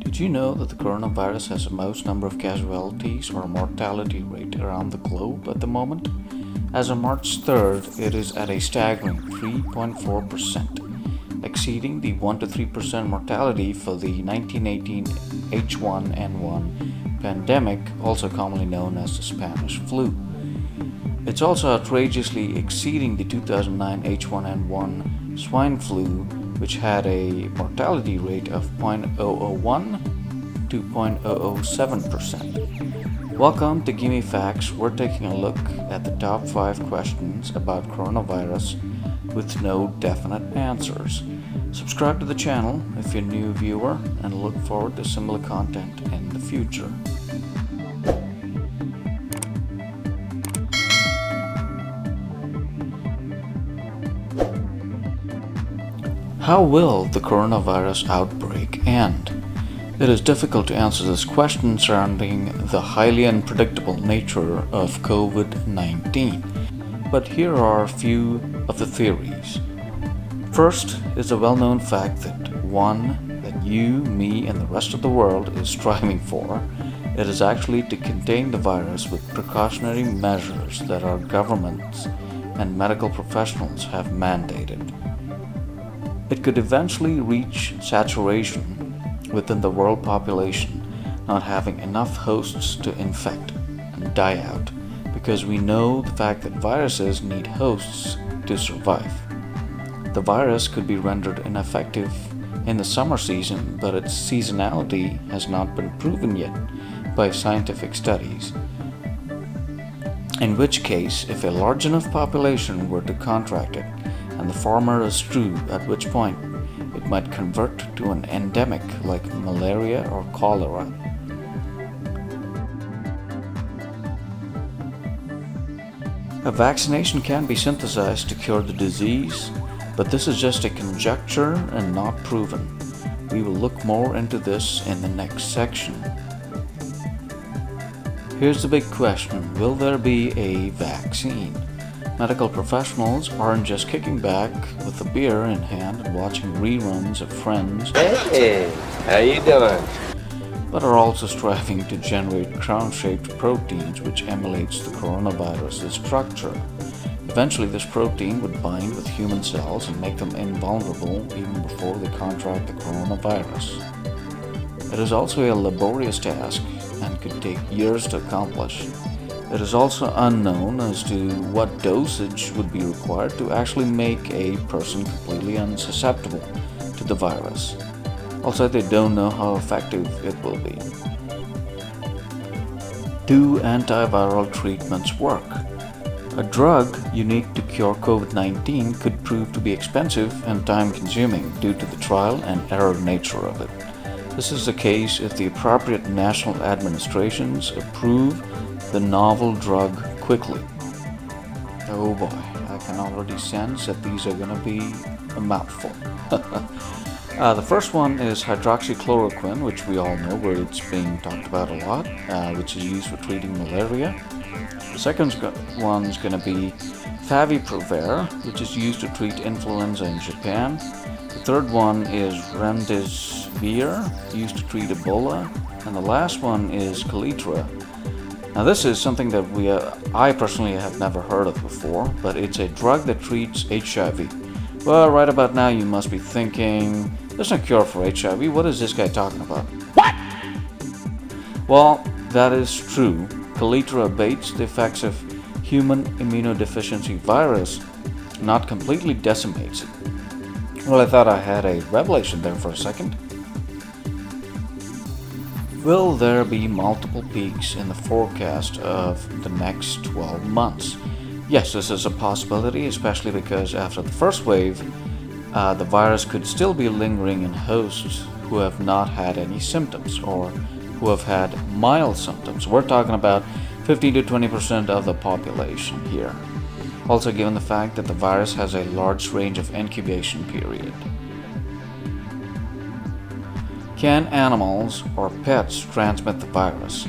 Did you know that the coronavirus has the most number of casualties or mortality rate around the globe at the moment? As of March 3rd, it is at a staggering 3.4%, exceeding the 1 to 3% mortality for the 1918 H1N1 pandemic, also commonly known as the Spanish flu. It's also outrageously exceeding the 2009 H1N1 swine flu, which had a mortality rate of 0.001 to 0.007%. Welcome to Gimme Facts. We're taking a look at the top 5 questions about coronavirus with no definite answers. Subscribe to the channel if you're a new viewer and look forward to similar content in the future. How will the coronavirus outbreak end? It is difficult to answer this question surrounding the highly unpredictable nature of COVID-19, but here are a few of the theories. First is the well-known fact that one that you, me, and the rest of the world is striving for. It is actually to contain the virus with precautionary measures that our governments and medical professionals have mandated. It could eventually reach saturation within the world population, not having enough hosts to infect and die out, because we know the fact that viruses need hosts to survive. The virus could be rendered ineffective in the summer season, but its seasonality has not been proven yet by scientific studies. In which case, if a large enough population were to contract it, and the former is true, at which point it might convert to an endemic like malaria or cholera. A vaccination can be synthesized to cure the disease, but this is just a conjecture and not proven. We will look more into this in the next section. Here's the big question: will there be a vaccine? Medical professionals aren't just kicking back with a beer in hand and watching reruns of Friends. Hey, how you doing? But are also striving to generate crown-shaped proteins which emulates the coronavirus's structure. Eventually, this protein would bind with human cells and make them invulnerable even before they contract the coronavirus. It is also a laborious task and could take years to accomplish. It is also unknown as to what dosage would be required to actually make a person completely unsusceptible to the virus. Also, they don't know how effective it will be. Do antiviral treatments work? A drug unique to cure COVID-19 could prove to be expensive and time-consuming due to the trial and error nature of it. This is the case if the appropriate national administrations approve the novel drug quickly. Oh boy, I can already sense that these are going to be a mouthful. The first one is hydroxychloroquine, which we all know where it's being talked about a lot, which is used for treating malaria. The second one is going to be favipiravir, which is used to treat influenza in Japan. The third one is remdesivir, used to treat Ebola. And the last one is Kaletra. Now this is something that I personally have never heard of before, but it's a drug that treats HIV. Well, right about now you must be thinking, there's no cure for HIV, what is this guy talking about? What? Well, that is true. Kaletra abates the effects of human immunodeficiency virus, not completely decimates it. Well, I thought I had a revelation there for a second. Will there be multiple peaks in the forecast of the next 12 months? Yes, this is a possibility, especially because after the first wave, the virus could still be lingering in hosts who have not had any symptoms or who have had mild symptoms. We're talking about 15 to 20% of the population here. Also, given the fact that the virus has a large range of incubation period. Can animals or pets transmit the virus?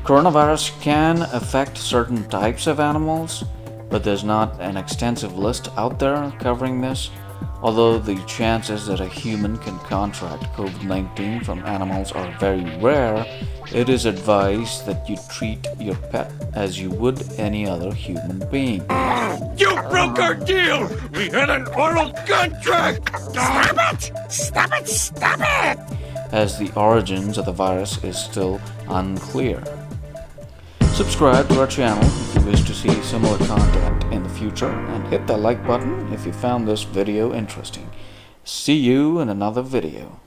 Coronavirus can affect certain types of animals, but there's not an extensive list out there covering this. Although the chances that a human can contract COVID-19 from animals are very rare, it is advised that you treat your pet as you would any other human being. You broke our deal! We had an oral contract! Stop it! Stop it! Stop it! As the origins of the virus is still unclear. Subscribe to our channel if you wish to see similar content in the future, and hit that like button if you found this video interesting. See you in another video.